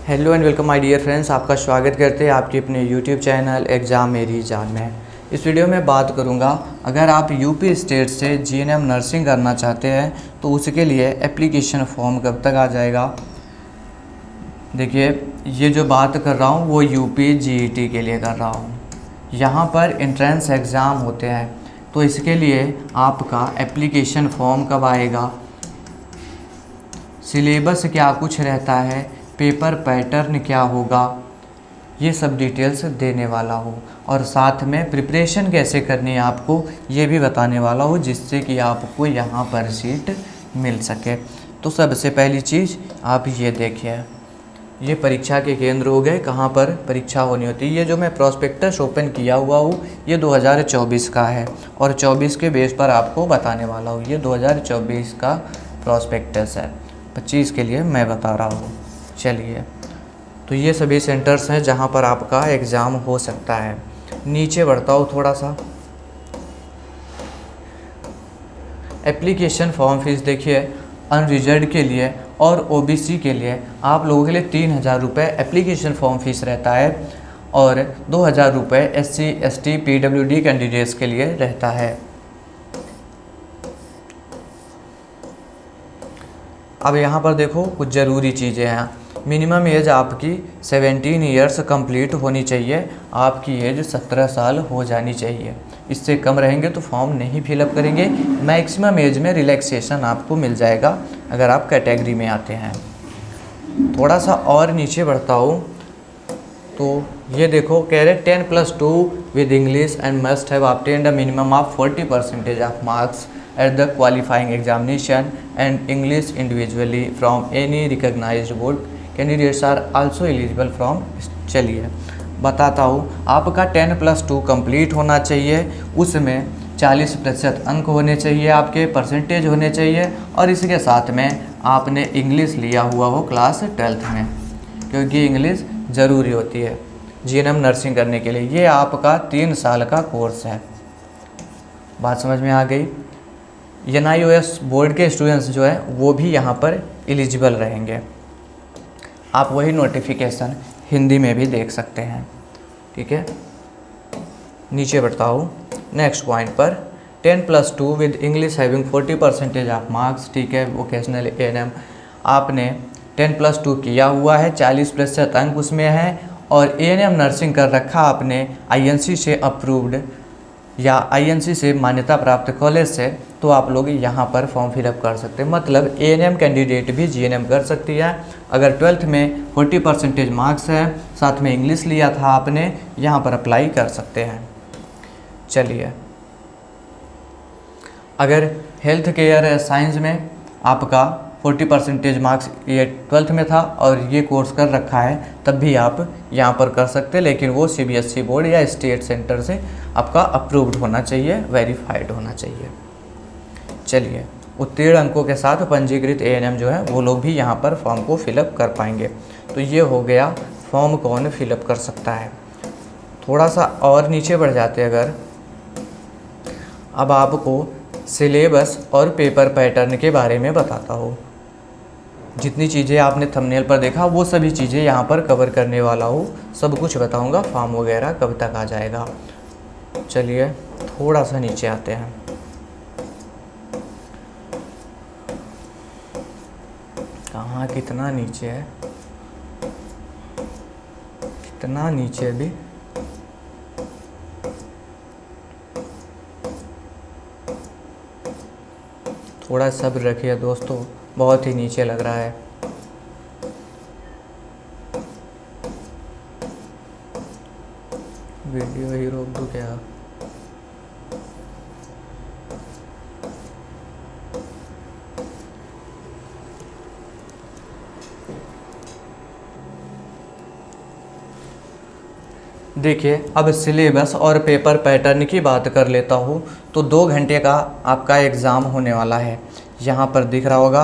Hello and welcome my dear friends, आपका स्वागत करते हैं आपके अपने यूट्यूब चैनल एग्ज़ाम मेरी जान में। इस वीडियो में बात करूंगा, अगर आप यूपी स्टेट से जीएनएम नर्सिंग करना चाहते हैं तो उसके लिए एप्लीकेशन फॉर्म कब तक आ जाएगा। देखिए, ये जो बात कर रहा हूँ वो यूपी जीईटी के लिए कर रहा हूँ। यहाँ पर एंट्रेंस एग्ज़ाम होते हैं, तो इसके लिए आपका एप्लीकेशन फॉर्म कब आएगा, सिलेबस क्या कुछ रहता है, पेपर पैटर्न क्या होगा, ये सब डिटेल्स देने वाला हूँ। और साथ में प्रिपरेशन कैसे करनी है आपको ये भी बताने वाला हूँ, जिससे कि आपको यहाँ पर सीट मिल सके। तो सबसे पहली चीज़ आप ये देखिए, ये परीक्षा के केंद्र हो गए, कहाँ पर परीक्षा होनी होती है। ये जो मैं प्रॉस्पेक्टस ओपन किया हुआ हूँ ये 2024 का है और 24 के बेस पर आपको बताने वाला हूँ। ये 2024 का प्रॉस्पेक्टस है, 25 के लिए मैं बता रहा हूँ। चलिए, तो ये सभी सेंटर्स हैं जहाँ पर आपका एग्ज़ाम हो सकता है। नीचे बढ़ता हूँ थोड़ा सा। एप्लीकेशन फॉर्म फीस देखिए, अनरिजर्व्ड के लिए और ओबीसी के लिए आप लोगों के लिए 3000 रुपये एप्लीकेशन फॉर्म फीस रहता है और 2000 रुपये SC ST PWD कैंडिडेट्स के लिए रहता है। अब यहाँ पर देखो कुछ ज़रूरी चीज़ें हैं। मिनिमम एज आपकी 17 ईयर्स कंप्लीट होनी चाहिए, आपकी एज 17 साल हो जानी चाहिए। इससे कम रहेंगे तो फॉर्म नहीं फिलअप करेंगे। मैक्सिमम एज में रिलैक्सेशन आपको मिल जाएगा अगर आप कैटेगरी में आते हैं। थोड़ा सा और नीचे बढ़ता हूँ तो ये देखो, कह रहे 10+2 with English and must have obtained a minimum of 40% of marks at the qualifying examination and English individually from any recognized board. Candidates are also eligible from। चलिए बताता हूँ, आपका 10+2 कंप्लीट होना चाहिए, उसमें 40% अंक होने चाहिए, आपके परसेंटेज होने चाहिए और इसके साथ में आपने इंग्लिश लिया हुआ हो क्लास 12th में, क्योंकि इंग्लिश ज़रूरी होती है जीएनएम नर्सिंग करने के लिए। ये आपका 3 साल का कोर्स है। बात समझ में आ गई। NIOS बोर्ड के स्टूडेंट्स जो है वो भी यहाँ पर एलिजिबल रहेंगे। आप वही नोटिफिकेशन हिंदी में भी देख सकते हैं, ठीक है। नीचे बढ़ता हूँ नेक्स्ट पॉइंट पर, 10+2 with English having 40% of marks, ठीक है। वोकेशनल ANM आपने 10+2 किया हुआ है, 40% अंक उसमें है और ANM नर्सिंग कर रखा आपने INC से अप्रूव्ड या INC से मान्यता प्राप्त कॉलेज से, तो आप लोग यहाँ पर फॉर्म फिलअप कर सकते हैं। मतलब ANM कैंडिडेट भी GNM कर सकती है। अगर 12th में 40% मार्क्स है, साथ में इंग्लिश लिया था आपने, यहाँ पर अप्लाई कर सकते हैं। चलिए, अगर हेल्थ केयर साइंस में आपका 40% मार्क्स ये 12th में था और ये कोर्स कर रखा है, तब भी आप यहाँ पर कर सकते हैं, लेकिन वो CBSE बोर्ड या स्टेट सेंटर से आपका अप्रूव्ड होना चाहिए, वेरीफाइड होना चाहिए। चलिए, उत्तीर्ण अंकों के साथ पंजीकृत ANM जो है वो लोग भी यहाँ पर फॉर्म को फिलअप कर पाएंगे। तो ये हो गया फॉर्म कौन फिलअप कर सकता है। थोड़ा सा और नीचे बढ़ जाते अगर, अब आपको सिलेबस और पेपर पैटर्न के बारे में बताता हूँ। जितनी चीज़ें आपने थंबनेल पर देखा वो सभी चीज़ें यहाँ पर कवर करने वाला हूँ, सब कुछ बताऊँगा। फॉर्म वगैरह कब तक आ जाएगा। चलिए थोड़ा सा नीचे आते हैं। कहाँ, कितना नीचे है, कितना नीचे भी। थोड़ा सब्र रखिए दोस्तों, बहुत ही नीचे लग रहा है। वीडियो ही रोक दूँ क्या? देखिए, अब सिलेबस और पेपर पैटर्न की बात कर लेता हूँ। तो 2 घंटे का आपका एग्ज़ाम होने वाला है। यहाँ पर दिख रहा होगा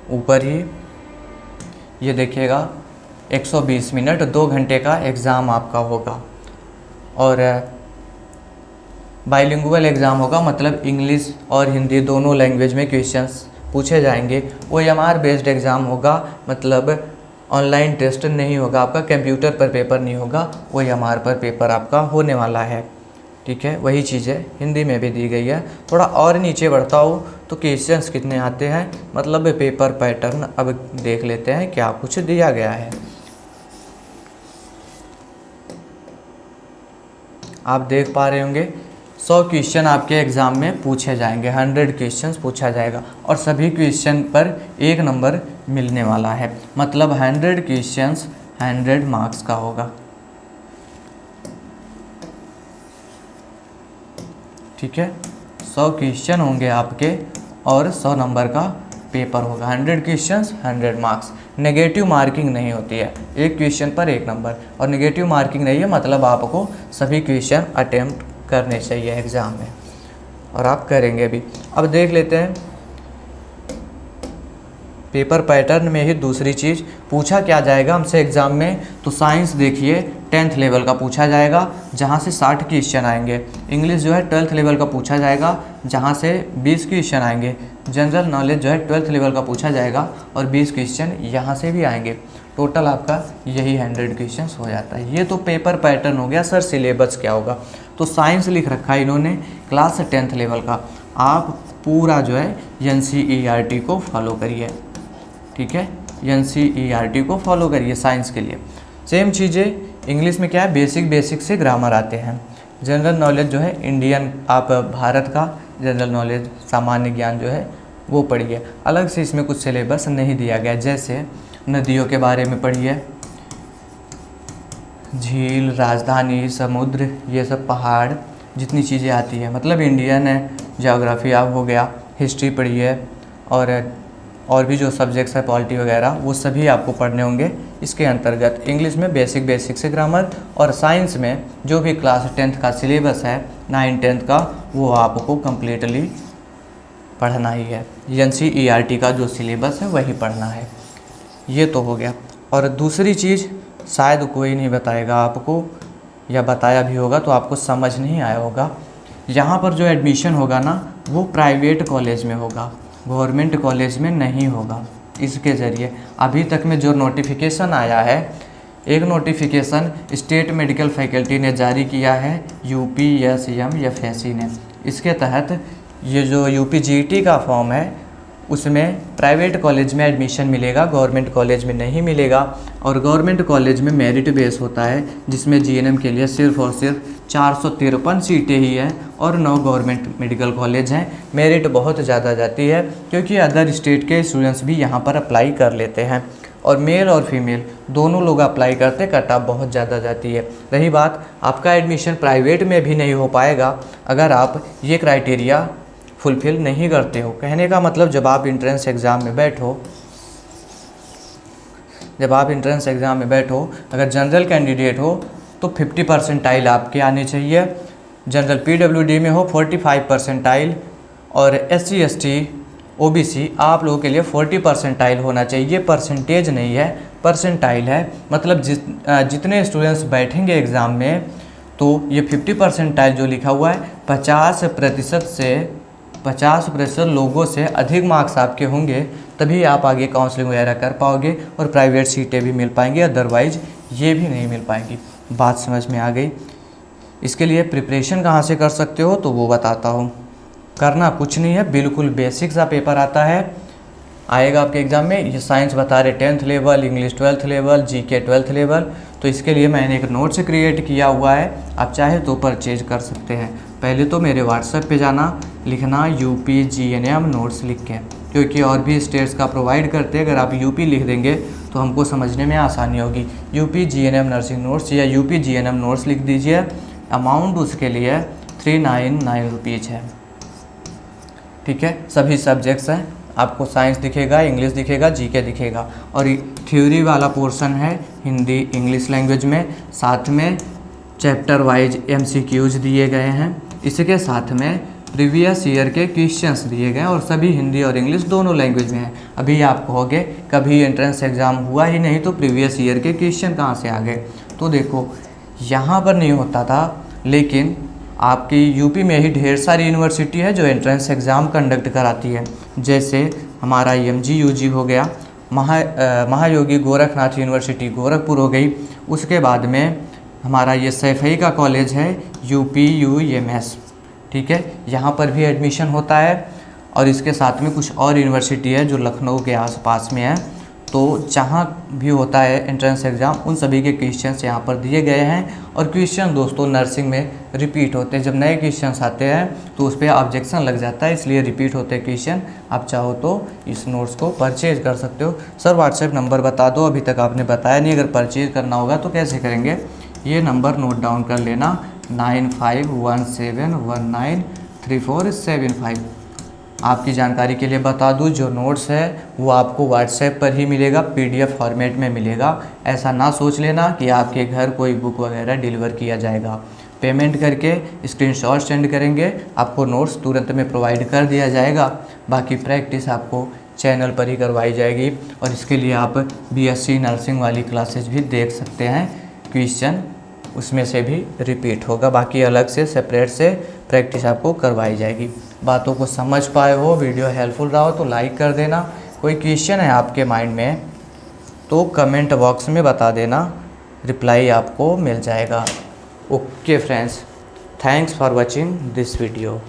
ऊपर ही, ये देखिएगा 120 मिनट, 2 घंटे का एग्ज़ाम आपका होगा। और बाइलिंगुअल एग्ज़ाम होगा, मतलब इंग्लिश और हिंदी दोनों लैंग्वेज में क्वेश्चंस पूछे जाएंगे। OMR बेस्ड एग्ज़ाम होगा, मतलब ऑनलाइन टेस्ट नहीं होगा आपका, कंप्यूटर पर पेपर नहीं होगा, वही हमारे पर पेपर आपका होने वाला है। ठीक है, वही चीज़ें हिंदी में भी दी गई है। थोड़ा और नीचे बढ़ता हूँ तो क्वेश्चंस कितने आते हैं, मतलब पेपर पैटर्न अब देख लेते हैं क्या कुछ दिया गया है। आप देख पा रहे होंगे 100 क्वेश्चन आपके एग्ज़ाम में पूछे जाएंगे, 100 क्वेश्चन पूछा जाएगा और सभी क्वेश्चन पर 1 नंबर मिलने वाला है, मतलब 100 क्वेश्चंस 100 मार्क्स का होगा। ठीक है, 100 क्वेश्चन होंगे आपके और 100 नंबर का पेपर होगा। 100 क्वेश्चंस 100 मार्क्स। नेगेटिव मार्किंग नहीं होती है, एक क्वेश्चन पर 1 नंबर, और नेगेटिव मार्किंग नहीं है, मतलब आपको सभी क्वेश्चन अटेम्प्ट करने चाहिए एग्ज़ाम में और आप करेंगे भी। अब देख लेते हैं पेपर पैटर्न में ही दूसरी चीज़ पूछा क्या जाएगा हमसे एग्ज़ाम में। तो साइंस देखिए 10th लेवल का पूछा जाएगा, जहाँ से 60 क्वेश्चन आएंगे। इंग्लिश जो है 12th लेवल का पूछा जाएगा, जहाँ से 20 क्वेश्चन आएंगे। जनरल नॉलेज जो है 12th लेवल का पूछा जाएगा और 20 क्वेश्चन यहाँ से भी आएंगे। टोटल आपका यही 100 क्वेश्चन हो जाता है। ये तो पेपर पैटर्न हो गया। सर सिलेबस क्या होगा, तो साइंस लिख रखा है इन्होंने क्लास 10th लेवल का। आप पूरा जो है NCERT को फॉलो करिए। ठीक है, NCERT को फॉलो करिए साइंस के लिए। सेम चीज़ें इंग्लिश में क्या है, बेसिक से ग्रामर आते हैं। जनरल नॉलेज जो है इंडियन, आप भारत का जनरल नॉलेज सामान्य ज्ञान जो है वो पढ़िए। अलग से इसमें कुछ सिलेबस नहीं दिया गया, जैसे नदियों के बारे में पढ़िए, झील, राजधानी, समुद्र, ये सब पहाड़, जितनी चीज़ें आती है, मतलब इंडियन है, ज्योग्राफी आप हो गया, हिस्ट्री पढ़िए, और भी जो सब्जेक्ट्स है पॉलिटी वगैरह वो सभी आपको पढ़ने होंगे इसके अंतर्गत। इंग्लिश में बेसिक से ग्रामर, और साइंस में जो भी क्लास 10th का सिलेबस है 9 10th का वो आपको कम्प्लीटली पढ़ना ही है। NCERT का जो सिलेबस है वही पढ़ना है। ये तो हो गया। और दूसरी चीज़ शायद कोई नहीं बताएगा आपको, या बताया भी होगा तो आपको समझ नहीं आया होगा। यहाँ पर जो एडमिशन होगा ना वो प्राइवेट कॉलेज में होगा, गवर्नमेंट कॉलेज में नहीं होगा। इसके ज़रिए अभी तक में जो नोटिफिकेशन आया है, एक नोटिफिकेशन स्टेट मेडिकल फैकल्टी ने जारी किया है, UPSC ने। इसके तहत ये जो UPGET का फॉर्म है उसमें प्राइवेट कॉलेज में एडमिशन मिलेगा, गवर्नमेंट कॉलेज में नहीं मिलेगा। और गवर्नमेंट कॉलेज में मेरिट बेस होता है, जिसमें GNM के लिए सिर्फ और सिर्फ 453 सीटें ही हैं और 9 गवर्नमेंट मेडिकल कॉलेज हैं। मेरिट बहुत ज़्यादा जाती है क्योंकि अदर स्टेट के स्टूडेंट्स भी यहाँ पर अप्लाई कर लेते हैं, और मेल और फीमेल दोनों लोग अप्लाई करते, कट ऑफ बहुत ज़्यादा जाती है। रही बात, आपका एडमिशन प्राइवेट में भी नहीं हो पाएगा अगर आप ये क्राइटेरिया फुलफ़िल नहीं करते हो। कहने का मतलब जब आप एंट्रेंस एग्ज़ाम में बैठो, अगर जनरल कैंडिडेट हो तो 50 परसेंटाइल आपके आने चाहिए, जनरल PWD में हो 45 परसेंटाइल, और SC ST OBC आप लोगों के लिए 40 परसेंटाइल होना चाहिए। परसेंटेज नहीं है, परसेंटाइल है। मतलब जितने स्टूडेंट्स बैठेंगे एग्ज़ाम में तो ये 50 परसेंटाइल जो लिखा हुआ है 50% लोगों से अधिक मार्क्स आपके होंगे, तभी आप आगे काउंसलिंग वगैरह कर पाओगे और प्राइवेट सीटें भी मिल पाएंगी, अदरवाइज़ ये भी नहीं मिल पाएंगी। बात समझ में आ गई। इसके लिए प्रिपरेशन कहाँ से कर सकते हो तो वो बताता हूँ। करना कुछ नहीं है, बिल्कुल बेसिक सा पेपर आता है, आएगा आपके एग्ज़ाम में। ये साइंस बता रहे 10th level, English 12th level, GK 12th level. तो इसके लिए मैंने एक नोट्स क्रिएट किया हुआ है, आप चाहे तो परचेज कर सकते हैं। पहले तो मेरे व्हाट्सएप पे जाना, लिखना UPGNM नोट्स लिख के, क्योंकि और भी स्टेट्स का प्रोवाइड करते हैं। अगर आप UP लिख देंगे तो हमको समझने में आसानी होगी। UPGNM नर्सिंग नोट्स या UPGNM नोट्स लिख दीजिए। अमाउंट उसके लिए 399 रुपीज़ है। ठीक है, सभी सब्जेक्ट्स हैं, आपको साइंस दिखेगा, इंग्लिश दिखेगा, GK दिखेगा, और थ्योरी वाला पोर्शन है हिंदी इंग्लिश लैंग्वेज में। साथ में चैप्टर वाइज MCQs दिए गए हैं, इसके साथ में प्रीवियस ईयर के क्वेश्चंस दिए गए हैं, और सभी हिंदी और इंग्लिश दोनों लैंग्वेज में हैं। अभी आप कहोगे कभी एंट्रेंस एग्ज़ाम हुआ ही नहीं तो प्रीवियस ईयर के क्वेश्चन कहाँ से आ गए, तो देखो यहाँ पर नहीं होता था, लेकिन आपकी UP में ही ढेर सारी यूनिवर्सिटी है जो एंट्रेंस एग्ज़ाम कंडक्ट कराती है। जैसे हमारा MG UG हो गया, महायोगी गोरखनाथ यूनिवर्सिटी गोरखपुर हो गई। उसके बाद में हमारा ये सैफई का कॉलेज है UPUMS, ठीक है, यहाँ पर भी एडमिशन होता है। और इसके साथ में कुछ और यूनिवर्सिटी है जो लखनऊ के आसपास में है। तो जहाँ भी होता है एंट्रेंस एग्ज़ाम, उन सभी के क्वेश्चंस यहाँ पर दिए गए हैं। और क्वेश्चन दोस्तों नर्सिंग में रिपीट होते हैं, जब नए क्वेश्चंस आते हैं तो उस पर ऑब्जेक्शन लग जाता है, इसलिए रिपीट होते हैं क्वेश्चन। आप चाहो तो इस नोट्स को परचेज कर सकते हो। सर व्हाट्सएप नंबर बता दो, अभी तक आपने बताया नहीं। अगर परचेज करना होगा तो कैसे करेंगे, ये नंबर नोट डाउन कर लेना, 9517193475। आपकी जानकारी के लिए बता दूं, जो नोट्स है वो आपको व्हाट्सएप पर ही मिलेगा, PDF फॉर्मेट में मिलेगा। ऐसा ना सोच लेना कि आपके घर कोई बुक वगैरह डिलीवर किया जाएगा। पेमेंट करके स्क्रीनशॉट सेंड करेंगे, आपको नोट्स तुरंत में प्रोवाइड कर दिया जाएगा। बाकी प्रैक्टिस आपको चैनल पर ही करवाई जाएगी। और इसके लिए आप BSc नर्सिंग वाली क्लासेज भी देख सकते हैं, क्वेश्चन उसमें से भी रिपीट होगा। बाकी अलग से सेपरेट से प्रैक्टिस आपको करवाई जाएगी। बातों को समझ पाए हो, वीडियो हेल्पफुल रहा हो तो लाइक कर देना। कोई क्वेश्चन है आपके माइंड में तो कमेंट बॉक्स में बता देना, रिप्लाई आपको मिल जाएगा। Okay friends, thanks for watching this video.